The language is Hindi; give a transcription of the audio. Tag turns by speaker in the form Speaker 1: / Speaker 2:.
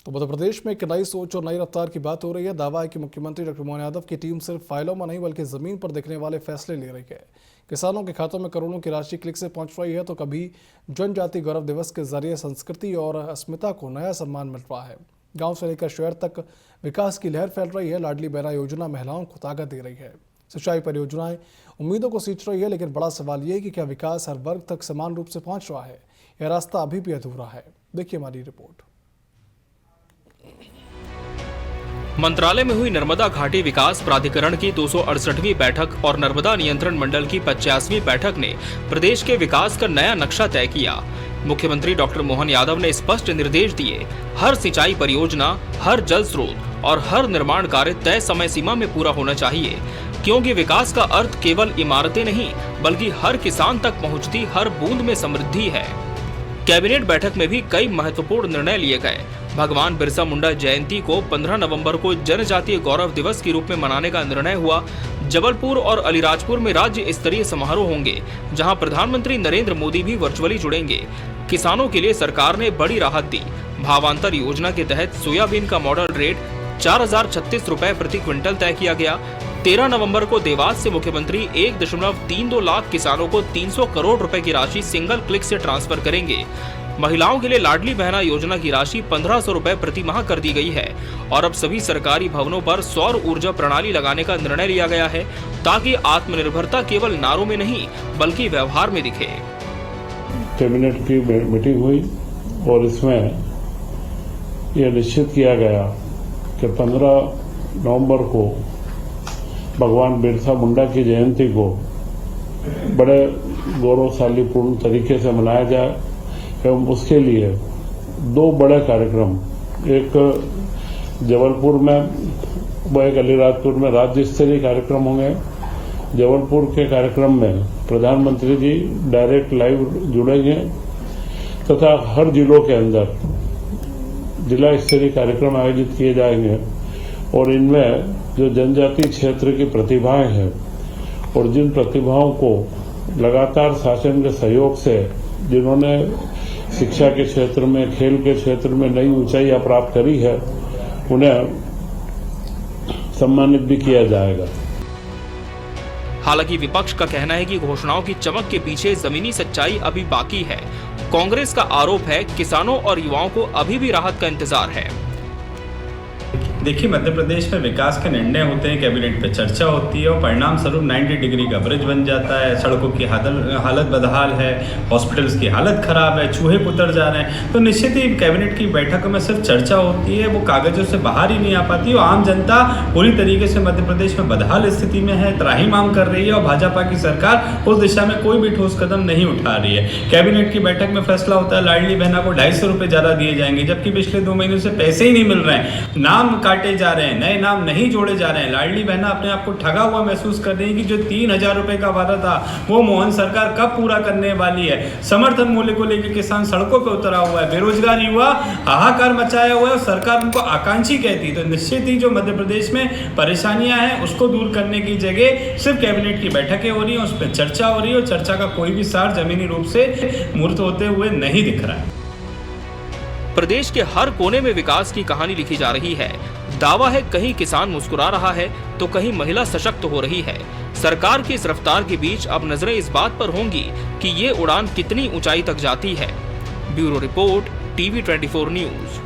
Speaker 1: तो मध्य प्रदेश में एक नई सोच और नई रफ्तार की बात हो रही है। दावा है कि मुख्यमंत्री डॉक्टर मोहन यादव की टीम सिर्फ फाइलों में नहीं बल्कि जमीन पर दिखने वाले फैसले ले रही है। किसानों के खातों में करोड़ों की राशि क्लिक से पहुंच रही है, तो कभी जनजाति गौरव दिवस के जरिए संस्कृति और अस्मिता को नया सम्मान मिल रहा है। गांव से लेकर शहर तक विकास की लहर फैल रही है। लाडली बहना योजना महिलाओं को ताकत दे रही है। सिंचाई परियोजनाएं उम्मीदों को सींच रही है, लेकिन बड़ा सवाल ये है कि क्या विकास हर वर्ग तक समान रूप से पहुंच रहा है। यह रास्ता अभी भी अधूरा है। देखिए हमारी रिपोर्ट।
Speaker 2: मंत्रालय में हुई नर्मदा घाटी विकास प्राधिकरण की 268वीं बैठक और नर्मदा नियंत्रण मंडल की 50वीं बैठक ने प्रदेश के विकास का नया नक्शा तय किया। मुख्यमंत्री डॉक्टर मोहन यादव ने स्पष्ट निर्देश दिए, हर सिंचाई परियोजना, हर जल स्रोत और हर निर्माण कार्य तय समय सीमा में पूरा होना चाहिए, क्योंकि विकास का अर्थ केवल इमारतें नहीं बल्कि हर किसान तक पहुंचती हर बूंद में समृद्धि है। कैबिनेट बैठक में भी कई महत्वपूर्ण निर्णय लिए गए। भगवान बिरसा मुंडा जयंती को 15 नवंबर को जनजातीय गौरव दिवस के रूप में मनाने का निर्णय हुआ। जबलपुर और अलीराजपुर में राज्य स्तरीय समारोह होंगे, जहां प्रधानमंत्री नरेंद्र मोदी भी वर्चुअली जुड़ेंगे। किसानों के लिए सरकार ने बड़ी राहत दी। भावांतर योजना के तहत सोयाबीन का मॉडल रेट 4036 रुपए प्रति क्विंटल तय किया गया। 13 नवंबर को देवास से मुख्यमंत्री 1.32 लाख किसानों को 300 करोड़ रुपए की राशि सिंगल क्लिक से ट्रांसफर करेंगे। महिलाओं के लिए लाडली बहना योजना की राशि 1500 रुपए प्रति माह कर दी गई है और अब सभी सरकारी भवनों पर सौर ऊर्जा प्रणाली लगाने का निर्णय लिया गया है, ताकि आत्मनिर्भरता केवल नारों में नहीं बल्कि व्यवहार में दिखे।
Speaker 3: कैबिनेट की मीटिंग हुई और इसमें यह निश्चित किया गया कि 15 नवंबर को भगवान बिरसा मुंडा की जयंती को बड़े गौरवशालीपूर्ण तरीके से मनाया जाए एवं उसके लिए 2 बड़े कार्यक्रम, एक जबलपुर में व एक अलीराजपुर में राज्य स्तरीय कार्यक्रम होंगे। जबलपुर के कार्यक्रम में प्रधानमंत्री जी डायरेक्ट लाइव जुड़ेंगे तथा हर जिलों के अंदर जिला स्तरीय कार्यक्रम आयोजित किए जाएंगे और इनमें जो जनजातीय क्षेत्र की प्रतिभाएं हैं और जिन प्रतिभाओं को लगातार शासन के सहयोग से जिन्होंने शिक्षा के क्षेत्र में, खेल के क्षेत्र में नई ऊंचाइयां प्राप्त करी है, उन्हें सम्मानित भी किया जाएगा।
Speaker 2: हालांकि विपक्ष का कहना है कि घोषणाओं की चमक के पीछे जमीनी सच्चाई अभी बाकी है। कांग्रेस का आरोप है, किसानों और युवाओं को अभी भी राहत का इंतजार है।
Speaker 4: देखिए, मध्य प्रदेश में विकास के निर्णय होते हैं, कैबिनेट पे चर्चा होती है और परिणाम स्वरूप 90 डिग्री का ब्रिज बन जाता है। सड़कों की हालत बदहाल है, हॉस्पिटल्स की हालत खराब है, चूहे उतर जा रहे हैं। तो निश्चित ही कैबिनेट की बैठकों में सिर्फ चर्चा होती है, वो कागजों से बाहर ही नहीं आ पाती और आम जनता पूरी तरीके से मध्य प्रदेश में बदहाल स्थिति में है, त्राहिमाम कर रही है और भाजपा की सरकार उस दिशा में कोई भी ठोस कदम नहीं उठा रही है। कैबिनेट की बैठक में फैसला होता है लाडली बहना को 250 रुपये ज्यादा दिए जाएंगे, जबकि पिछले 2 महीनों से पैसे ही नहीं मिल रहे हैं। नाम काटे जा रहे हैं, नए नाम नहीं जोड़े जा रहे हैं। लाडली बहना अपने आप को ठगा हुआ महसूस कर रही है कि जो 3000 रुपए का वादा था वो मोहन सरकार कब पूरा करने वाली है। समर्थन मूल्य को लेकर किसान सड़कों पर उतरा हुआ है, बेरोजगार युवा हाहाकार मचाया हुआ है और सरकार उनको आकांक्षी कहती है। तो निश्चित ही जो मध्य प्रदेश में परेशानियां हैं उसको दूर करने की जगह सिर्फ कैबिनेट की बैठकें हो रही हैं, उस पर चर्चा हो रही है और चर्चा का कोई भी सार जमीनी रूप से मूर्त होते हुए नहीं दिख रहा है।
Speaker 2: प्रदेश के हर कोने में विकास की कहानी लिखी जा रही है। दावा है, कहीं किसान मुस्कुरा रहा है तो कहीं महिला सशक्त हो रही है। सरकार की इस रफ्तार के बीच अब नजरें इस बात पर होंगी कि ये उड़ान कितनी ऊंचाई तक जाती है। Bureau report, TV 24 news.